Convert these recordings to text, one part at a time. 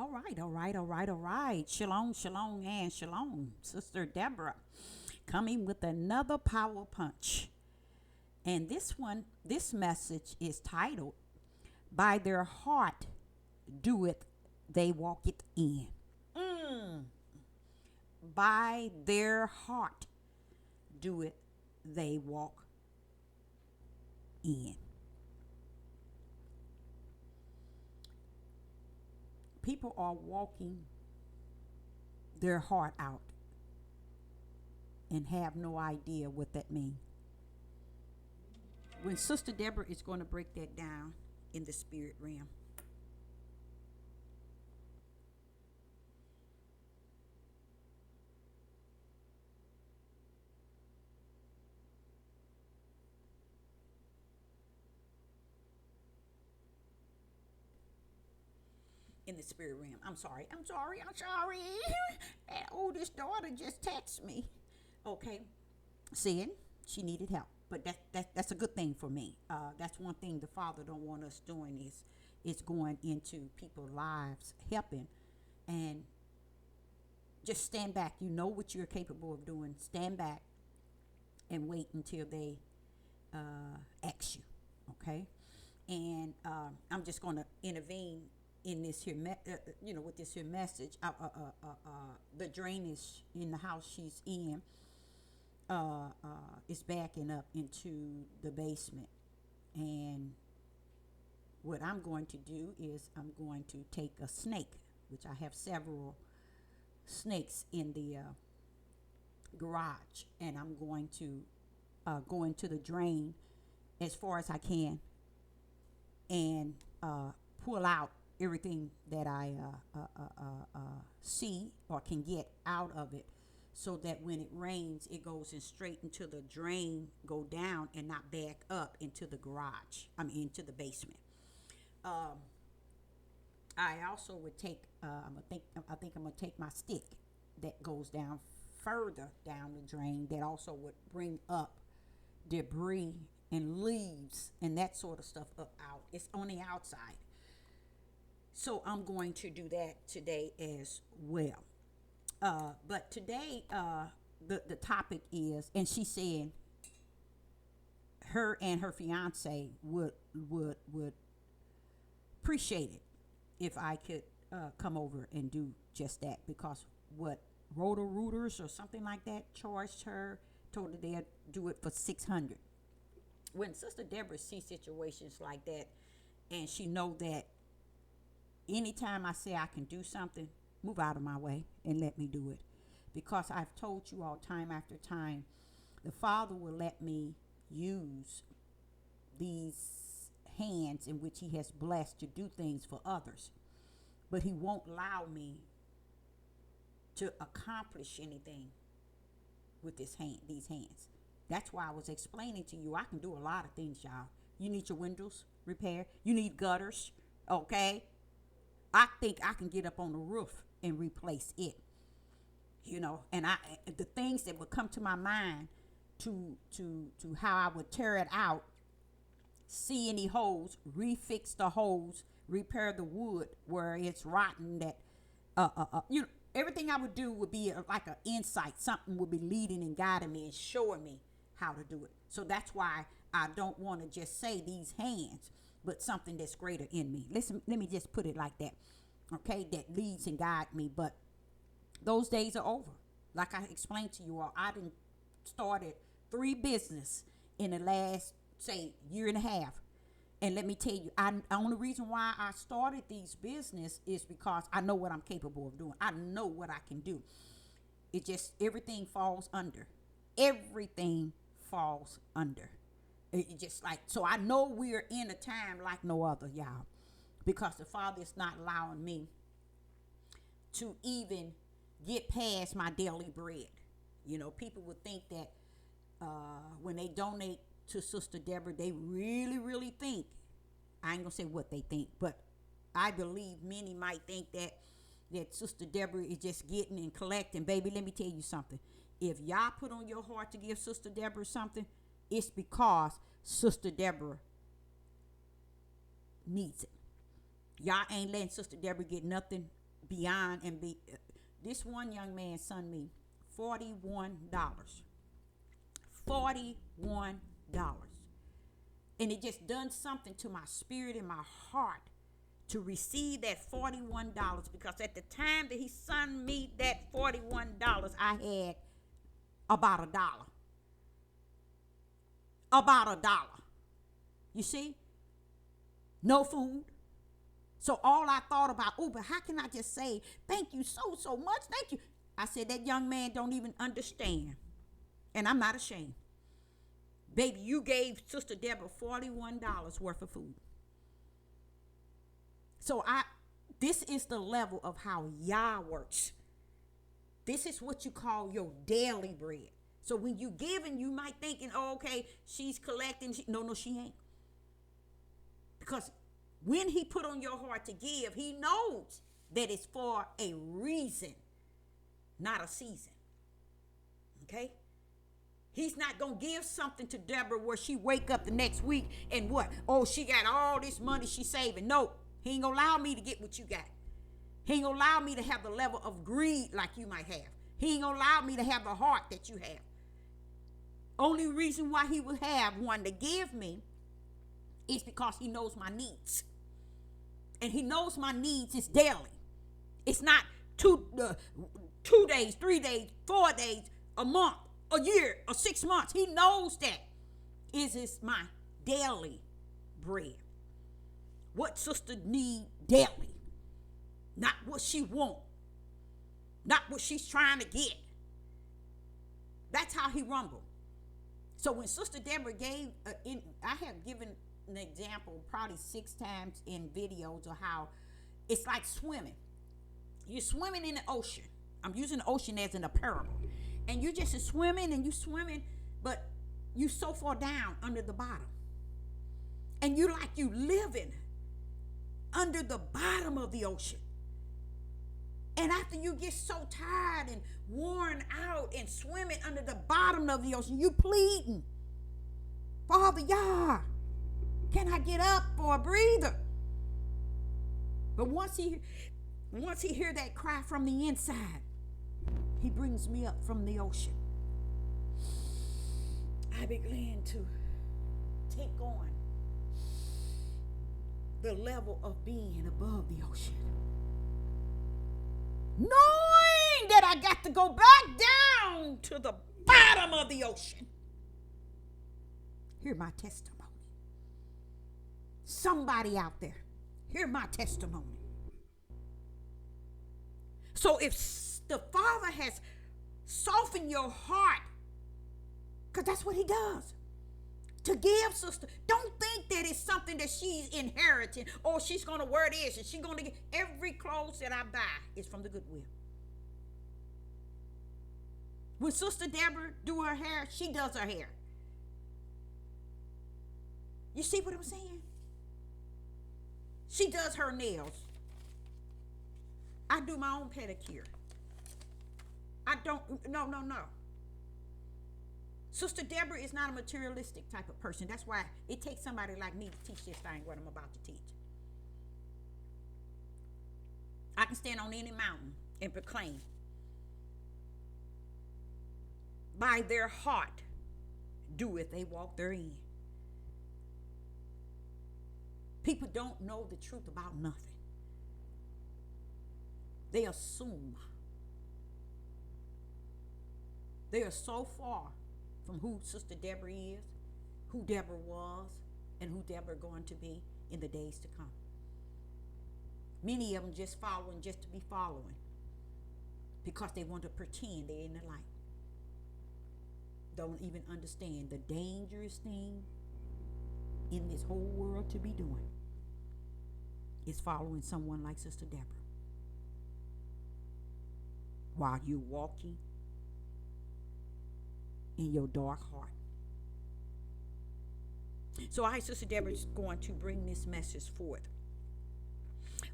All right, all right, all right, all right. Shalom, shalom, and shalom. Sister Deborah coming with another power punch. And this message is titled, By Their Heart Doeth They Walk It In. By their heart doeth they walk in. People are walking their heart out and have no idea what that means. When Sister Deborah is going to break that down in the spirit realm. In the spirit realm. I'm sorry. That oldest daughter just texted me. Okay. Saying she needed help. But that's a good thing for me. That's one thing the Father don't want us doing is going into people's lives helping, and just stand back. You know what you're capable of doing. Stand back and wait until they ask you. Okay, and I'm just going to intervene in this here, with this here message. The drainage in the house she's in is backing up into the basement, and what I'm going to do is I'm going to take a snake, which I have several snakes in the garage, and I'm going to go into the drain as far as I can and pull out everything that I see or can get out of it, so that when it rains, it goes in straight into the drain, go down, and not back up into the garage. Into the basement. I also would take. I think I'm gonna take my stick that goes down further down the drain. That also would bring up debris and leaves and that sort of stuff up out. It's on the outside. So I'm going to do that today as well. But today, the topic is, and she said her and her fiance would appreciate it if I could come over and do just that, because what Roto Rooters or something like that charged her, told her they'd do it for $600. When Sister Deborah sees situations like that, and she know that anytime I say I can do something, move out of my way and let me do it. Because I've told you all time after time, the Father will let me use these hands in which He has blessed to do things for others. But He won't allow me to accomplish anything with these hands. That's why I was explaining to you, I can do a lot of things, y'all. You need your windows repaired. You need gutters, okay? I think I can get up on the roof and replace it. And the things that would come to my mind to how I would tear it out, see any holes, refix the holes, repair the wood where it's rotten, that everything I would do would be like an insight. Something would be leading and guiding me and showing me how to do it. So that's why I don't want to just say these hands, but something that's greater in me. Listen, let me just put it like that. Okay, that leads and guides me. But those days are over. Like I explained to you all, I done started 3 business in the last, say, year and a half. And let me tell you, the only reason why I started these business is because I know what I'm capable of doing. I know what I can do. It just, everything falls under. Everything falls under. It just like, so I know we're in a time like no other, y'all. Because the Father is not allowing me to even get past my daily bread. People would think that when they donate to Sister Deborah, they really, really think, I ain't gonna say what they think, but I believe many might think that Sister Deborah is just getting and collecting. Baby, let me tell you something. If y'all put on your heart to give Sister Deborah something, it's because Sister Deborah needs it. Y'all ain't letting Sister Deborah get nothing beyond and be. This one young man sent me $41. $41. And it just done something to my spirit and my heart to receive that $41, because at the time that he sent me that $41, I had about $1. About $1. You see? No food. So all I thought about, oh, but how can I just say thank you so much? Thank you. I said, that young man don't even understand. And I'm not ashamed. Baby, you gave Sister Deborah $41 worth of food. So this is the level of how Yah works. This is what you call your daily bread. So when you giving, you might thinking, oh, okay, she's collecting. No, she ain't. Because when he put on your heart to give, he knows that it's for a reason, not a season. Okay? He's not going to give something to Deborah where she wake up the next week and what? Oh, she got all this money she's saving. No, he ain't going to allow me to get what you got. He ain't going to allow me to have the level of greed like you might have. He ain't going to allow me to have the heart that you have. Only reason why he would have one to give me is because he knows my needs. And he knows my needs is daily. It's not 2 days, 3 days, 4 days, a month, a year, or 6 months. He knows that is my daily bread. What sister need daily. Not what she want. Not what she's trying to get. That's how he rumbled. So when Sister Deborah gave, I have given an example probably 6 times in videos of how it's like swimming. You're swimming in the ocean. I'm using the ocean as in a parable. And you just swimming and you swimming, but you so far down under the bottom. And you like you living under the bottom of the ocean. And after you get so tired and worn out and swimming under the bottom of the ocean, you pleading, Father Yah, can I get up for a breather? But once he hear that cry from the inside, he brings me up from the ocean. I begin to take on the level of being above the ocean. Knowing that I got to go back down to the bottom of the ocean. Hear my testimony. Somebody out there, hear my testimony. So if the Father has softened your heart, because that's what he does, to give, sister, don't think that it's something that she's inheriting or she's going to wear this and she's going to get. Every clothes that I buy is from the Goodwill. When Sister Deborah do her hair, she does her hair. You see what I'm saying? She does her nails. I do my own pedicure. I don't, no. Sister Deborah is not a materialistic type of person. That's why it takes somebody like me to teach this thing what I'm about to teach. I can stand on any mountain and proclaim, by their heart doeth they walk therein. People don't know the truth about nothing. They assume. They are so far from who Sister Deborah is, who Deborah was, and who Deborah going to be in the days to come. Many of them just following just to be following because they want to pretend they're in the light. Don't even understand the dangerous thing in this whole world to be doing is following someone like Sister Deborah while you're walking in your dark heart. So Sister Deborah is going to bring this message forth.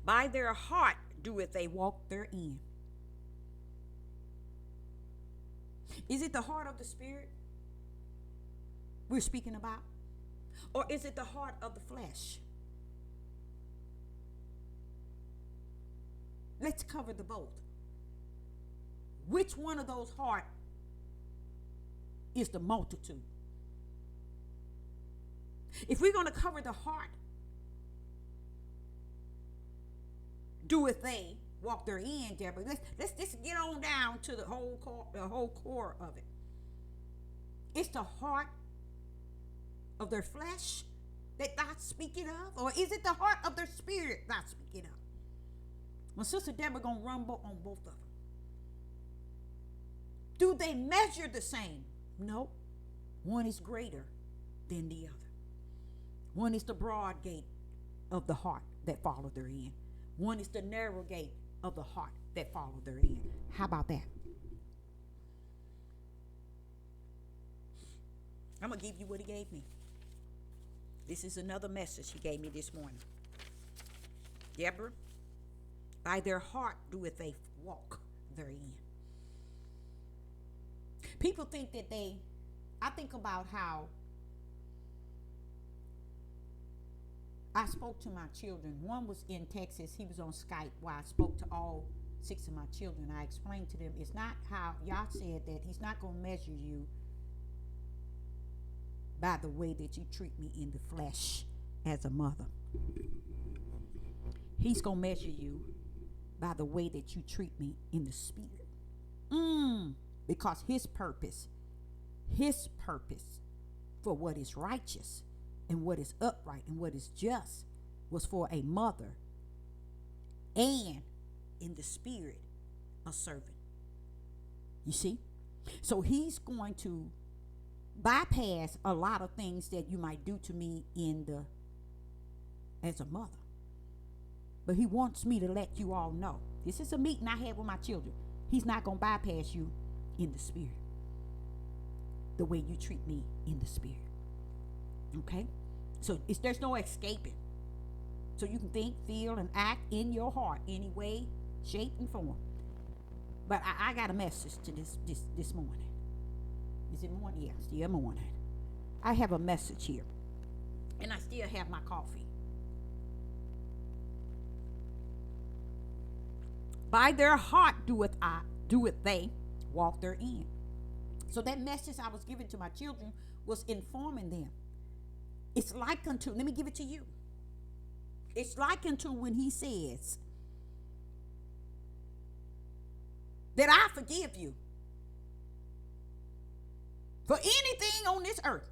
By their heart doeth they walk therein. Is it the heart of the Spirit we're speaking about? Or is it the heart of the flesh? Let's cover the both. Which one of those heart is the multitude? If we're going to cover the heart, doeth they walk therein, Deborah. Let's just get on down to the whole core of it. It's the heart of their flesh that God's speaking of, or is it the heart of their spirit God's speaking of? Well, Sister Deborah gonna run on both of them. Do they measure the same? No. One is greater than the other. One is the broad gate of the heart that follow therein. One is the narrow gate of the heart that follow therein. How about that? I'm going to give you what he gave me. This is another message he gave me this morning. Deborah, by their heart doeth they walk therein. People think that I think about how I spoke to my children. One was in Texas. He was on Skype while I spoke to all 6 of my children. I explained to them, it's not how y'all said that he's not going to measure you by the way that you treat me in the flesh as a mother. He's going to measure you by the way that you treat me in the spirit. Because his purpose for what is righteous and what is upright and what is just was for a mother and in the spirit a servant. You see? So he's going to bypass a lot of things that you might do to me as a mother. But he wants me to let you all know. This is a meeting I had with my children. He's not going to bypass you in the spirit. The way you treat me in the spirit. Okay? So there's no escaping. So you can think, feel, and act in your heart any way, shape, and form. But I got a message to this morning. Is it morning? Yeah, still morning. I have a message here. And I still have my coffee. By their heart doeth they walk therein. So that message I was giving to my children was informing them. It's like unto, let me give it to you. It's like unto when he says that I forgive you for anything on this earth.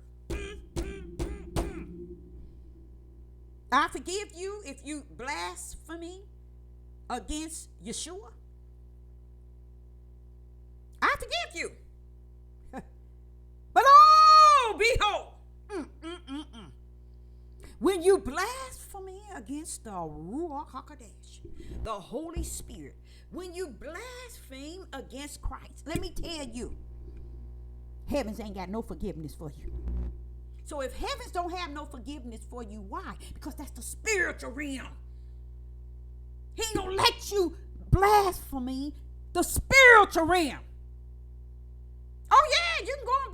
I forgive you if you blaspheme against Yeshua. I forgive you. But oh, behold, when you blaspheme against the Ruach HaKodesh, the Holy Spirit, when you blaspheme against Christ, let me tell you, heavens ain't got no forgiveness for you. So if heavens don't have no forgiveness for you, why? Because that's the spiritual realm. He ain't gonna let you blaspheme the spiritual realm. Oh yeah, you can go and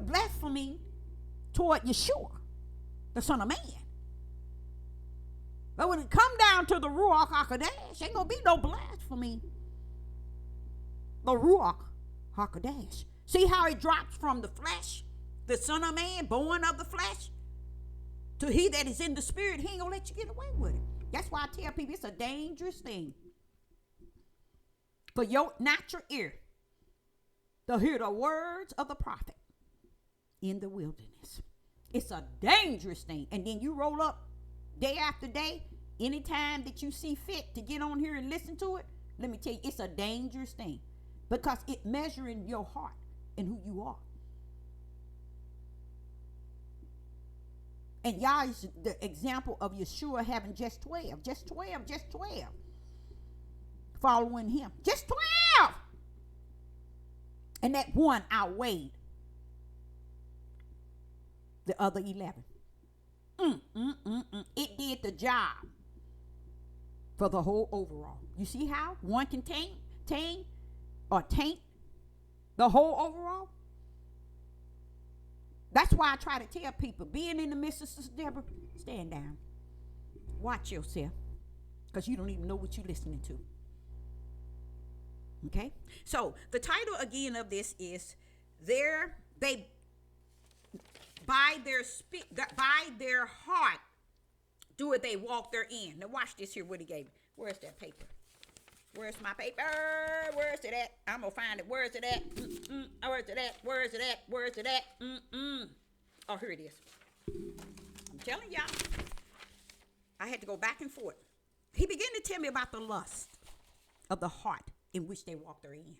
blaspheme toward Yeshua, the Son of Man. But when it come down to the Ruach HaKodesh, ain't gonna be no blasphemy. The Ruach HaKodesh. See how it drops from the flesh, the Son of Man, born of the flesh, to he that is in the spirit. He ain't gonna let you get away with it. That's why I tell people it's a dangerous thing for your natural ear to hear the words of the prophet in the wilderness. It's a dangerous thing. And then you roll up day after day, anytime that you see fit to get on here and listen to it, let me tell you, it's a dangerous thing because it measuring your heart and who you are. And y'all is the example of Yeshua having just 12. Following him. Just 12. And that one outweighed the other 11. It did the job for the whole overall. You see how one can taint the whole overall? That's why I try to tell people, being in the midst of Sister Deborah, stand down. Watch yourself. because you don't even know what you're listening to. Okay? So the title again of this is they by their heart do it, they walk therein. Now watch this here, what he gave me. Where's that paper? Where's my paper? Where's it at? I'm gonna find it. Where's it at? Where's it at? Where's it at? Where's it at? Oh, here it is. I'm telling y'all, I had to go back and forth. He began to tell me about the lust of the heart in which they walk therein.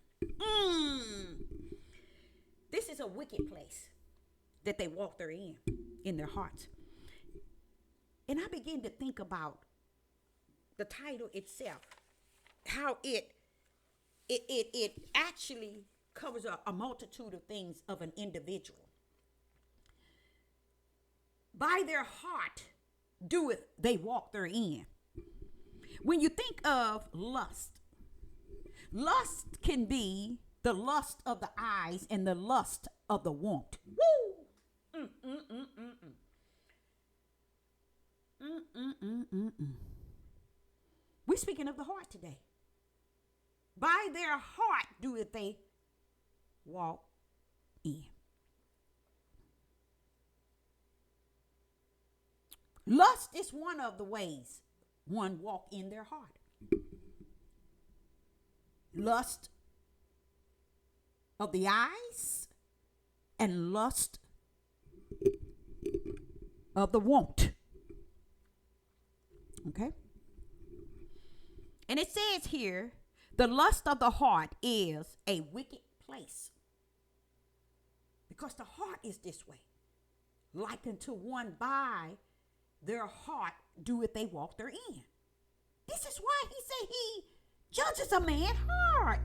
This is a wicked place that they walk therein, in their hearts. And I began to think about the title itself, how it actually covers a multitude of things of an individual. By their heart doeth they walk therein. When you think of lust, lust can be the lust of the eyes and the lust of the want. Woo! We're speaking of the heart today. By their heart doeth they walk in. Lust is one of the ways one walk in their heart. Lust of the eyes and lust of the want. Okay? And it says here, the lust of the heart is a wicked place. Because the heart is this way. Like unto one by their heart doeth they walk therein. This is why he said he judges a man's heart.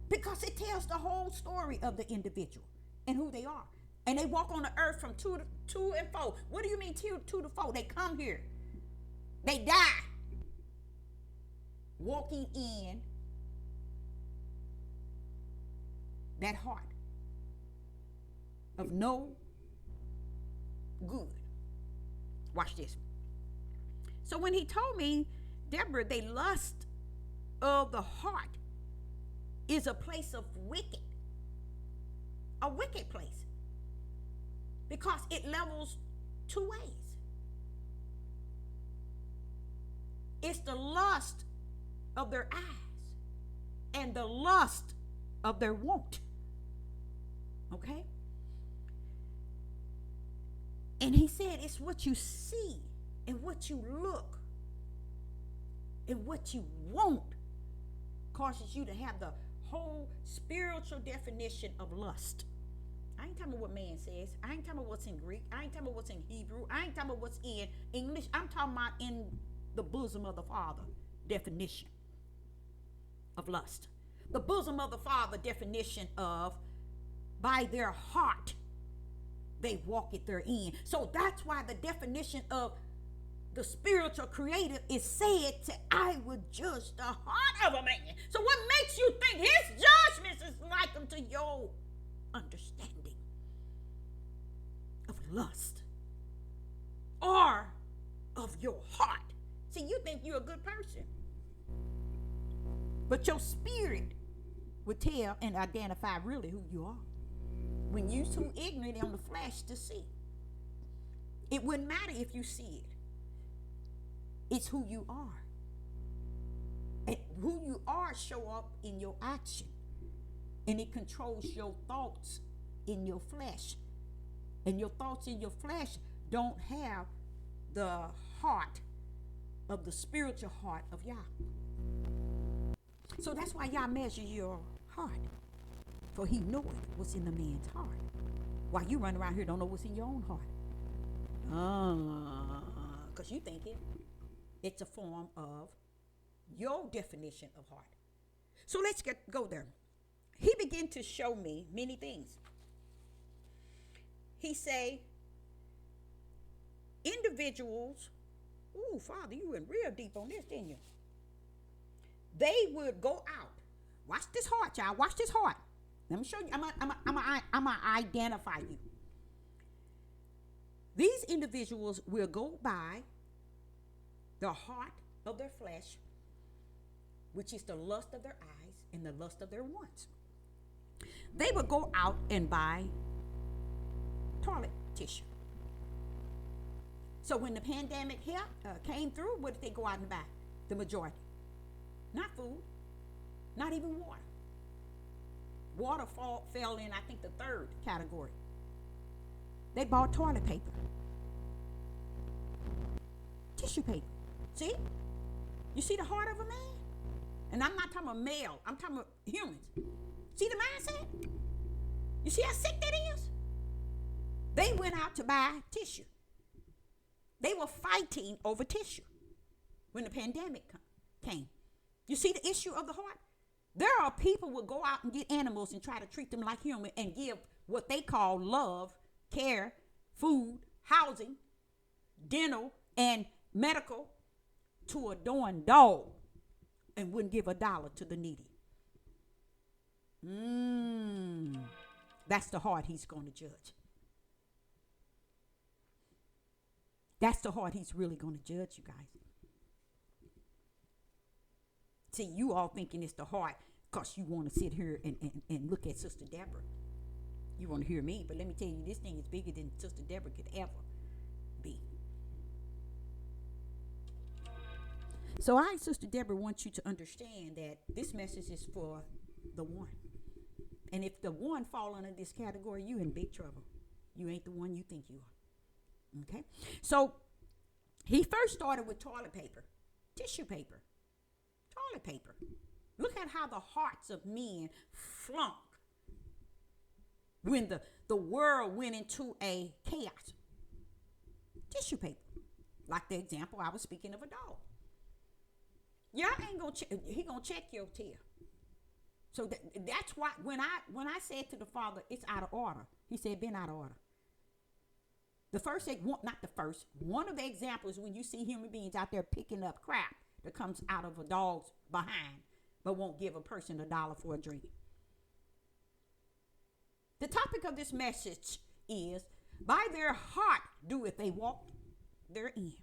Because it tells the whole story of the individual and who they are. And they walk on the earth from two and four. What do you mean two to four? They come here. They die. Walking in that heart of no good. Watch this. So when he told me, Deborah, they lust of the heart is a place of wicked. A wicked place. Because it levels two ways. It's the lust of their eyes and the lust of their want. Okay? And he said it's what you see and what you look and what you want causes you to have the whole spiritual definition of lust. I ain't talking about what man says. I ain't talking about what's in Greek. I ain't talking about what's in Hebrew. I ain't talking about what's in English. I'm talking about in the bosom of the Father definition of lust. The bosom of the Father definition of by their heart they walk it therein. So that's why the definition of the spiritual creator is said to, I would judge the heart of a man. So what makes you think his judgments is like unto your understanding of lust or of your heart? See, you think you're a good person, but your spirit would tell and identify really who you are. When you're too ignorant on the flesh to see, it wouldn't matter if you see it. It's who you are. And who you are show up in your action. And it controls your thoughts in your flesh. And your thoughts in your flesh don't have the heart of the spiritual heart of Yah. So that's why Yah measures your heart. For he knoweth what's in the man's heart. While you run around here don't know what's in your own heart. Because you think it's a form of your definition of heart. So let's go there. He began to show me many things. He say, individuals, ooh, Father, you went real deep on this, didn't you? They would go out. Watch this heart, y'all. Watch this heart. Let me show you. I'm gonna identify you. These individuals will go by the heart of their flesh, which is the lust of their eyes and the lust of their wants. They would go out and buy toilet tissue. So when the pandemic came through, what did they go out and buy? The majority. Not food, not even water. Water fell in, I think, the third category. They bought toilet paper, tissue paper. See? You see the heart of a man? And I'm not talking about male, I'm talking about humans. See the mindset? You see how sick that is? They went out to buy tissue. They were fighting over tissue when the pandemic came. You see the issue of the heart? There are people who will go out and get animals and try to treat them like human and give what they call love, care, food, housing, dental, and medical to a darn dog and wouldn't give $1 to the needy. That's the heart he's going to judge. That's the heart he's really going to judge, you guys. See, you all thinking it's the heart because you want to sit here and look at Sister Deborah. You want to hear me, but let me tell you, this thing is bigger than Sister Deborah could ever be. So I, Sister Deborah, want you to understand that this message is for the one. And if the one fall under this category, you in big trouble. You ain't the one you think you are. Okay? So he first started with toilet paper, tissue paper, toilet paper. Look at how the hearts of men flunk when the world went into a chaos. Tissue paper. Like the example I was speaking of a dog. Y'all ain't gonna he gonna check your tail. So that's why when I said to the Father, it's out of order, he said, been out of order. The first, not the first, one of the examples when you see human beings out there picking up crap that comes out of a dog's behind, but won't give a person $1 for a drink. The topic of this message is, by their heart doeth they walk therein.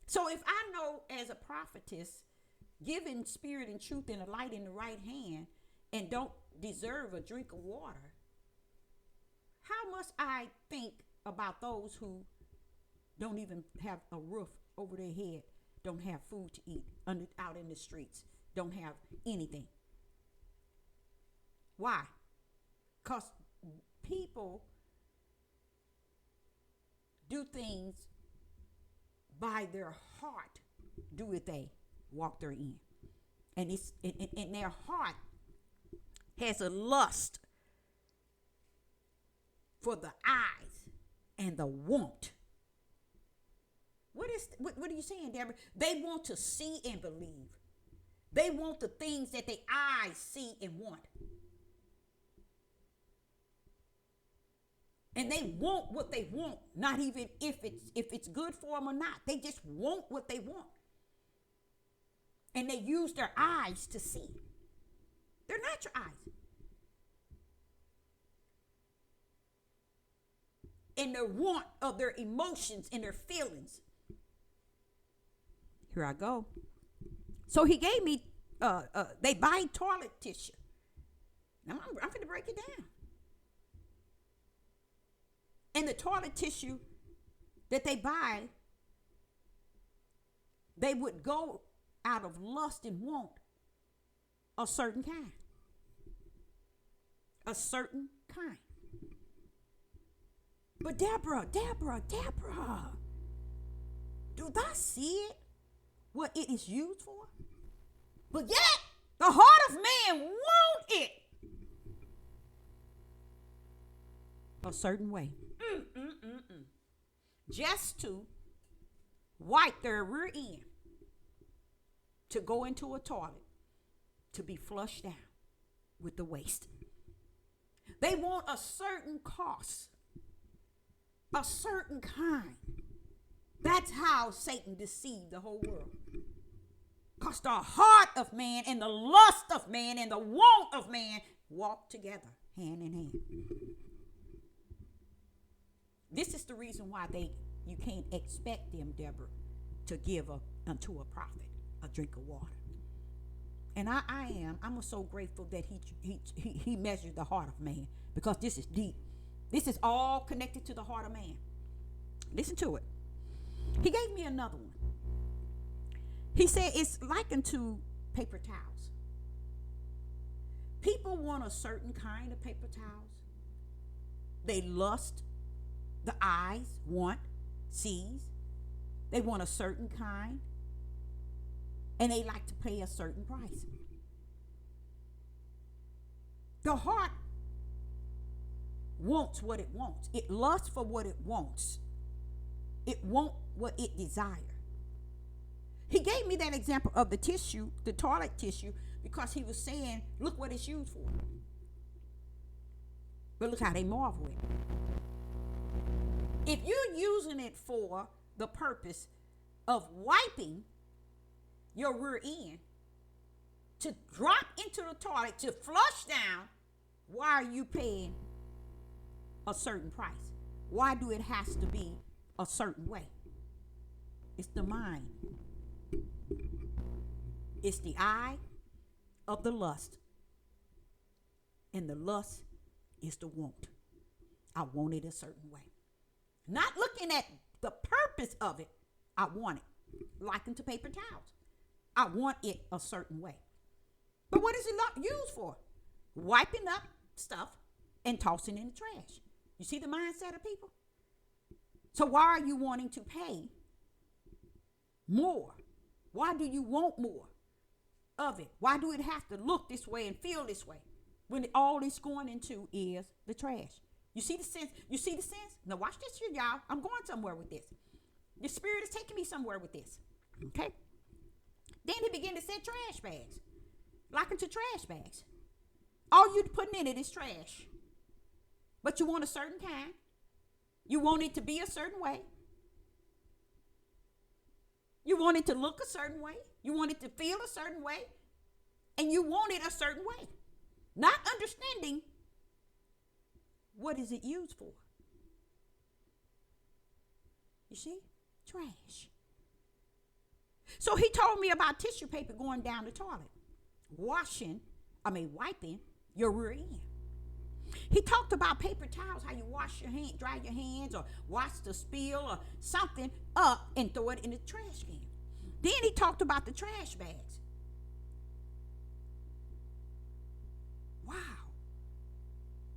So if I know as a prophetess, giving spirit and truth and a light in the right hand, and don't deserve a drink of water, how must I think about those who don't even have a roof over their head, don't have food to eat, out in the streets, don't have anything? Why? Because people do things by their heart, doeth they walk therein. And it's in their heart has a lust for the eyes and the want. What are you saying, Deborah? They want to see and believe. They want the things that their eyes see and want. And they want what they want, not even if it's good for them or not. They just want what they want. And they use their eyes to see. They're not your eyes. And their want of their emotions and their feelings. Here I go. So he gave me, they buy toilet tissue. Now I'm going to break it down. And the toilet tissue that they buy, they would go out of lust and want a certain kind. A certain kind. But Deborah, do thou see it? What it is used for? But yet, the heart of man want it a certain way. Just to wipe their rear end, to go into a toilet, to be flushed down with the waste. They want a certain cost, a certain kind. That's how Satan deceived the whole world. Because the heart of man and the lust of man and the want of man walk together, hand in hand. This is the reason why they You can't expect them, Deborah, to give unto a prophet a drink of water. And I'm so grateful that he measured the heart of man, because this is deep. This is all connected to the heart of man. Listen to it. He gave me another one. He said it's likened to paper towels. People want a certain kind of paper towels. They lust. The eyes want, sees. They want a certain kind. And they like to pay a certain price. The heart wants what it wants. It lusts for what it wants. It wants what it desires. He gave me that example of the tissue, the toilet tissue, because he was saying, look what it's used for. But look how they marvel it. If you're using it for the purpose of wiping your rear end, to drop into the toilet, to flush down, why are you paying a certain price? Why do it has to be a certain way? It's the mind. It's the eye of the lust. And the lust is the want. I want it a certain way. Not looking at the purpose of it. I want it. Likened to paper towels. I want it a certain way. But what is it used for? Wiping up stuff and tossing in the trash. You see the mindset of people? So why are you wanting to pay more? Why do you want more of it? Why do it have to look this way and feel this way when all it's going into is the trash? You see the sense? You see the sense? Now watch this here, y'all. I'm going somewhere with this. The Spirit is taking me somewhere with this. Okay? Then he began to set trash bags. Likened to trash bags. All you're putting in it is trash. But you want a certain kind. You want it to be a certain way. You want it to look a certain way. You want it to feel a certain way. And you want it a certain way. Not understanding what is it used for. You see? Trash. So he told me about tissue paper going down the toilet. Wiping your rear end. He talked about paper towels, how you wash your hand, dry your hands, or wash the spill or something up and throw it in the trash can. Then he talked about the trash bags. Wow.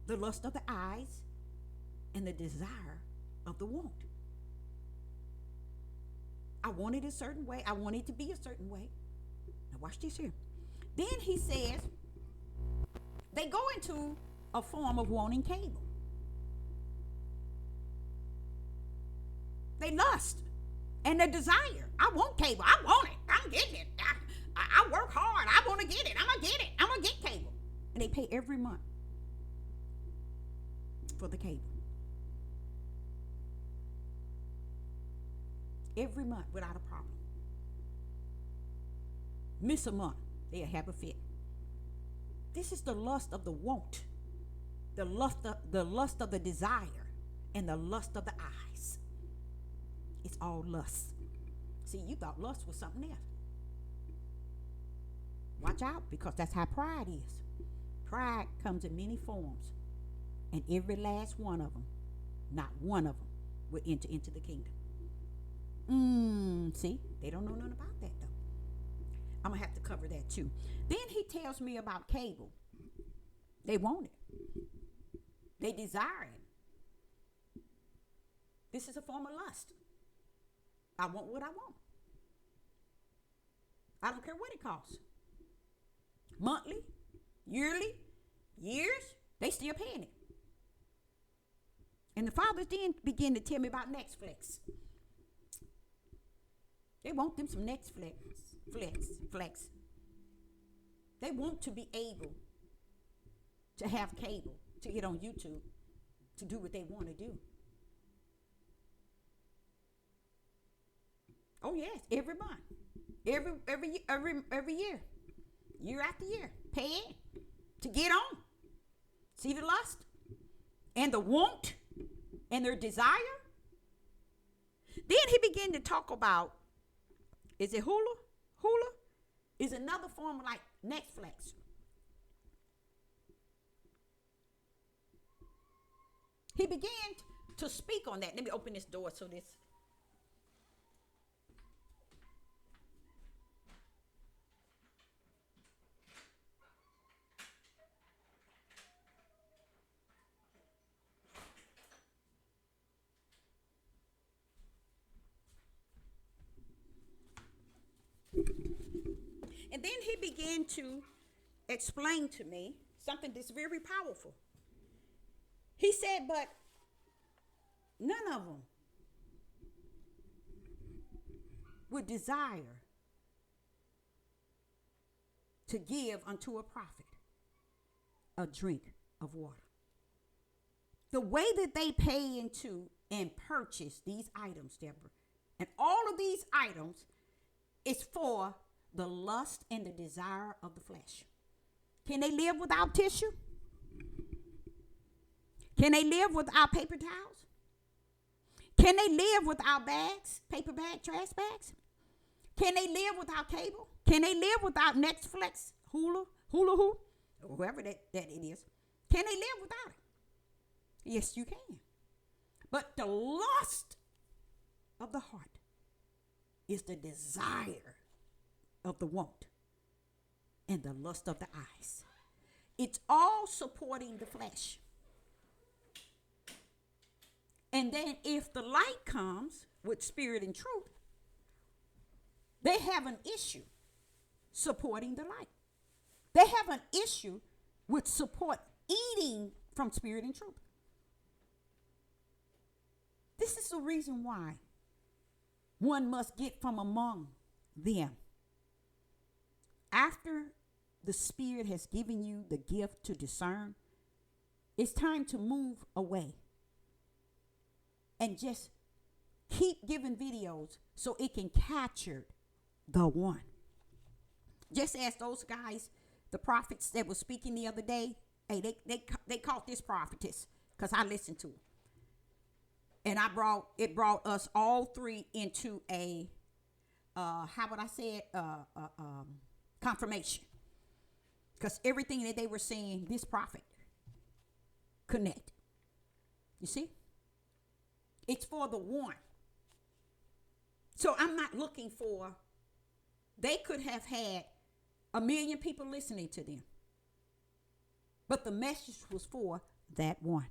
The lust of the eyes and the desire of the want. I want it a certain way. I want it to be a certain way. Now watch this here. Then he says, they go into a form of wanting cable. They lust and their desire. I want cable. I want it. I'm getting it. I work hard. I want to get it. I'm going to get it. I'm going to get cable. And they pay every month for the cable. Every month without a problem. Miss a month, they'll have a fit. This is the lust of the want, the lust of the desire, and the lust of the eyes. It's all lust. See, you thought lust was something else. Watch out, because that's how pride is. Pride comes in many forms, and every last one of them, not one of them, will enter into the kingdom. See, they don't know nothing about that though. I'm gonna have to cover that too. Then he tells me about cable. They want it. They desire it. This is a form of lust. I want what I want. I don't care what it costs. Monthly, yearly, years, they still paying it. And the fathers then begin to tell me about Netflix. They want them some Netflix. They want to be able to have cable, to get on YouTube, to do what they want to do. Oh yes, every month, every year after year, pay it to get on. See the lust and the want and their desire. Then he began to talk about, is it hula? Hula is another form of like Netflix. He began to speak on that. Let me open this door so this. And then he began to explain to me something that's very powerful. He said, but none of them would desire to give unto a prophet a drink of water. The way that they pay into and purchase these items, Deborah, and all of these items is for the lust and the desire of the flesh. Can they live without tissue? Can they live without paper towels? Can they live without bags, paper bag, trash bags? Can they live without cable? Can they live without Netflix, hula hoop, or whoever that it is? Can they live without it? Yes, you can. But the lust of the heart is the desire of the want and the lust of the eyes. It's all supporting the flesh. And then if the light comes with spirit and truth, they have an issue supporting the light. They have an issue with support eating from spirit and truth. This is the reason why one must get from among them. After the Spirit has given you the gift to discern, it's time to move away and just keep giving videos so it can capture the one. Just as those guys, the prophets that were speaking the other day, hey, they caught this prophetess because I listened to it. And it brought us all three into a, how would I say it, confirmation. Because everything that they were saying, this prophet connected. You see? It's for the one. So I'm not looking for, they could have had 1 million people listening to them. But the message was for that one.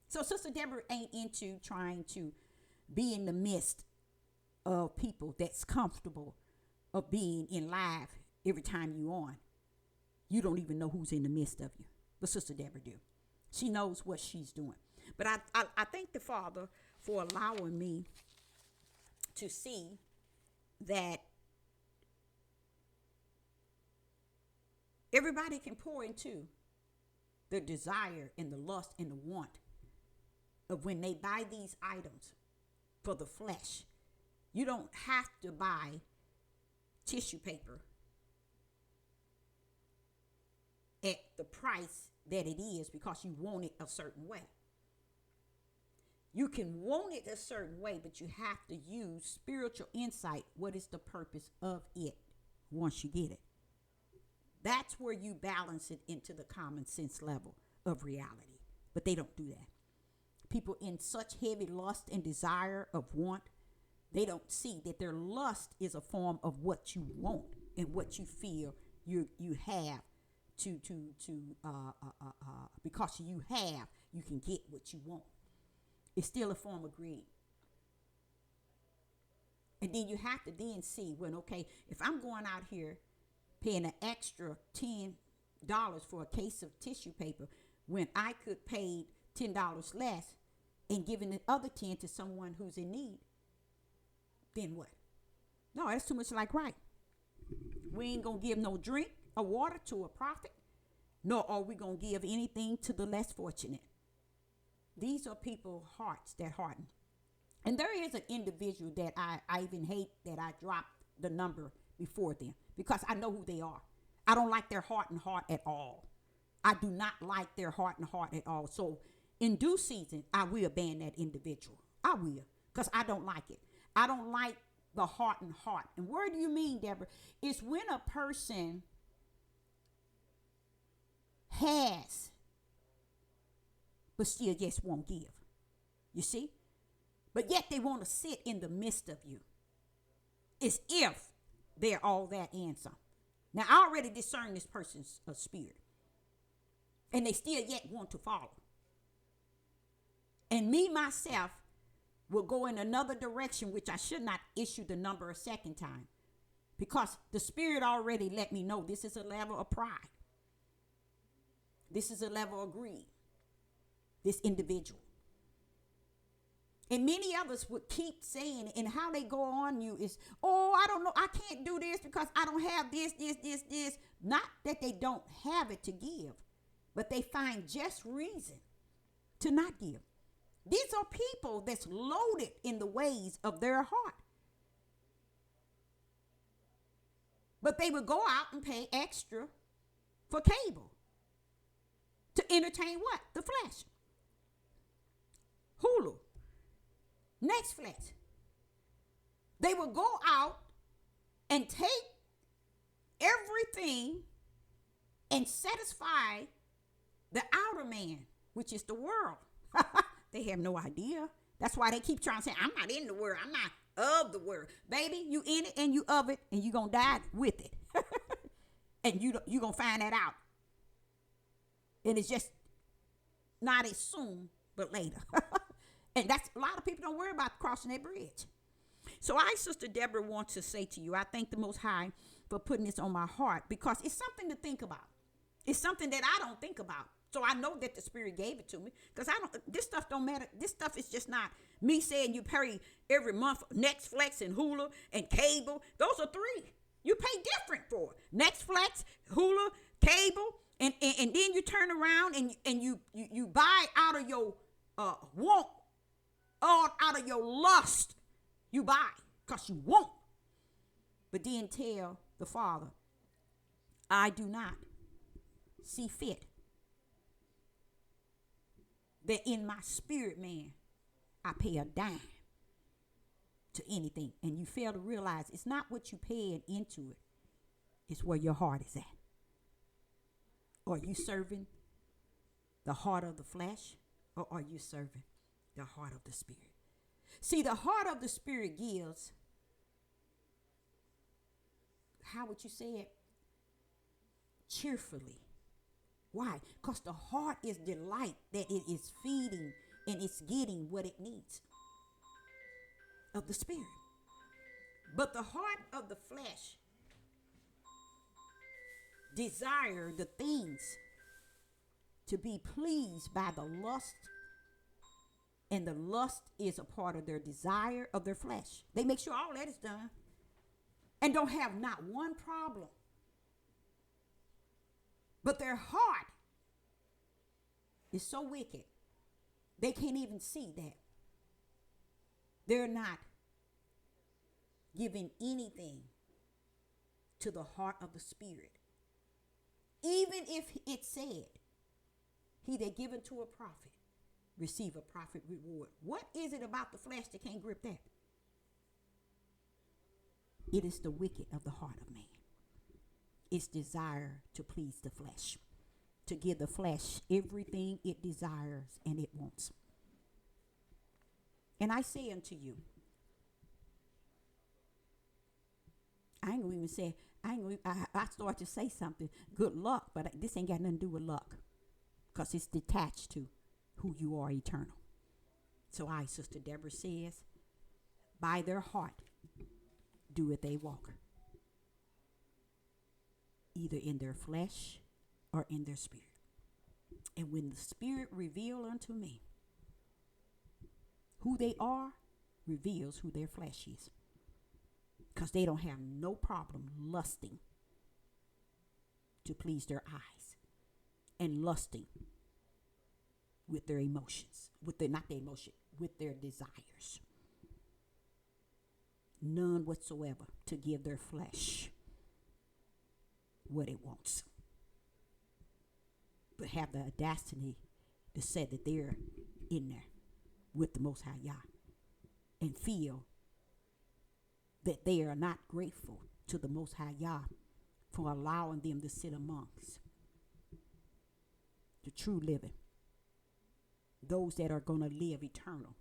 So Sister Deborah ain't into trying to be in the midst of people that's comfortable of being in live every time you on. You don't even know who's in the midst of you. But Sister Deborah do. She knows what she's doing. But I thank the Father for allowing me to see that everybody can pour into the desire and the lust and the want of when they buy these items for the flesh. You don't have to buy tissue paper at the price that it is because you want it a certain way. You can want it a certain way, but you have to use spiritual insight. What is the purpose of it once you get it? That's where you balance it into the common sense level of reality. But they don't do that. People in such heavy lust and desire of want, they don't see that their lust is a form of what you want and what you feel you have to because you have, you can get what you want. It's still a form of greed. And then you have to then see when, okay, if I'm going out here paying an extra $10 for a case of tissue paper when I could pay $10 less and giving the other 10 to someone who's in need, then what? No, that's too much like right. We ain't going to give no drink or water to a prophet, nor are we going to give anything to the less fortunate. These are people's hearts that harden. And there is an individual that I even hate that I dropped the number before them because I know who they are. I don't like their heart and heart at all. I do not like their heart and heart at all. So in due season, I will ban that individual. I will. because I don't like it. I don't like the hardened heart. And where do you mean, Deborah? It's when a person has, but still just won't give. You see? But yet they want to sit in the midst of you. It's if they're all that and some. Now, I already discern this person's spirit. And they still yet want to follow. And me, myself, will go in another direction, which I should not issue the number a second time. Because the spirit already let me know this is a level of pride. This is a level of greed. This individual. And many others would keep saying, and how they go on you is, oh, I don't know, I can't do this because I don't have this. Not that they don't have it to give, but they find just reason to not give. These are people that's loaded in the ways of their heart. But they would go out and pay extra for cable to entertain what? The flesh. Hulu. Netflix. They will go out and take everything and satisfy the outer man, which is the world. They have no idea. That's why they keep trying to say, I'm not in the world. I'm not of the world. Baby, you in it and you of it, and you're going to die with it. And you're going to find that out. And it's just not as soon, but later. And that's a lot of people don't worry about crossing that bridge. So I, Sister Deborah, want to say to you, I thank the Most High for putting this on my heart, because it's something to think about. It's something that I don't think about. So I know that the Spirit gave it to me, because this stuff don't matter. This stuff is just not me saying you pay every month Netflix and Hulu and cable. Those are three. You pay different for it. Netflix, Hulu, cable, and then you turn around and you buy out of your want. All out of your lust, you buy because you want. But then tell the Father, I do not see fit that in my spirit, man, I pay a dime to anything. And you fail to realize it's not what you paying into it. It's where your heart is at. Are you serving the heart of the flesh, or are you serving the heart of the Spirit? See, the heart of the Spirit gives, how would you say it? Cheerfully. Why? Because the heart is delight that it is feeding and it's getting what it needs of the Spirit. But the heart of the flesh desire the things to be pleased by the lust. And the lust is a part of their desire of their flesh. They make sure all that is done and don't have not one problem. But their heart is so wicked, they can't even see that. They're not giving anything to the heart of the Spirit. Even if it said, he that giveth to a prophet, receive a prophet reward. What is it about the flesh that can't grip that? It is the wicked of the heart of man. Its desire to please the flesh, to give the flesh everything it desires and it wants. And I say unto you, I start to say something, good luck, but this ain't got nothing to do with luck, because it's detached to who you are eternal. So I, Sister Deborah, says, by their heart doeth they walk, either in their flesh or in their spirit. And when the Spirit reveal unto me who they are, reveals who their flesh is, because they don't have no problem lusting to please their eyes and lusting with their emotions, with their desires. None whatsoever to give their flesh what it wants. But have the audacity to say that they're in there with the Most High Yah and feel that they are not grateful to the Most High Yah for allowing them to sit amongst the true living, those that are going to live eternal,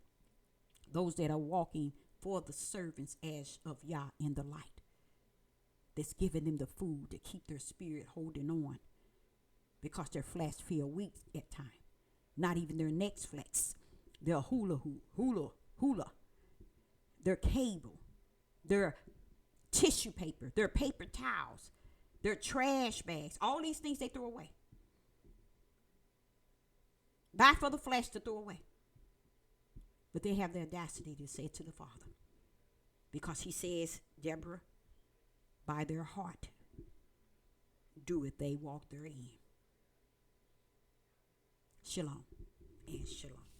those that are walking for the servants as of Yah in the light, that's giving them the food to keep their spirit holding on, because their flesh feel weak at times. Not even their necks flex. Their hula, their cable, their tissue paper, their paper towels, their trash bags, all these things they throw away. Not for the flesh to throw away. But they have the audacity to say it to the Father. Because he says, Deborah, by their heart do it, they walk therein. Shalom and shalom.